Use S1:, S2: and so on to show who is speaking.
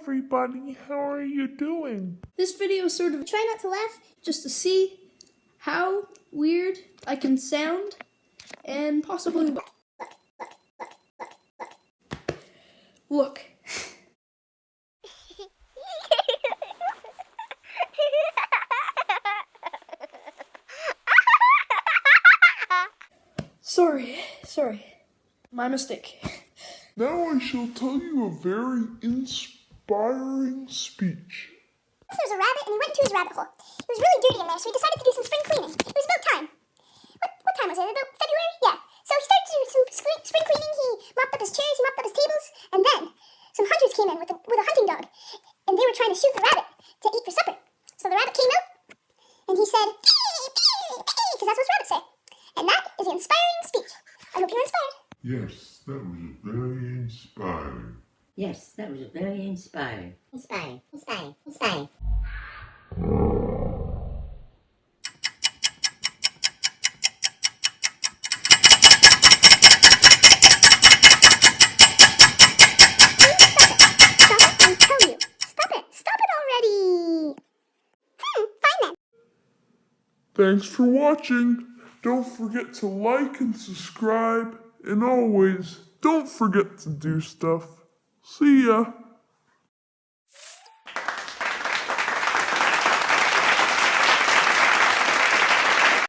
S1: everybody, how are you doing?
S2: This video is sort of try not to laugh, just to see how weird I can sound, and possibly look. Sorry, my mistake.
S1: Now I shall tell you a very inspiring speech.
S3: There was a rabbit and he went into his rabbit hole. It was really dirty in there, so he decided to do some spring cleaning. It was about time. What time was it? About February? Yeah. So he started to do some spring cleaning. He mopped up his chairs, he mopped up his tables, and then some hunters came in with a hunting dog, and they were trying to shoot the rabbit to eat for supper. So the rabbit came out, and he said, because that's what rabbits say. And that is the inspiring speech. I hope you're inspired.
S4: Yes, that was very inspiring.
S5: Yes, that was very inspiring.
S3: Inspiring. Stop it already. Fine then.
S1: Thanks for watching. Don't forget to like and subscribe. And always, don't forget to do stuff. See ya.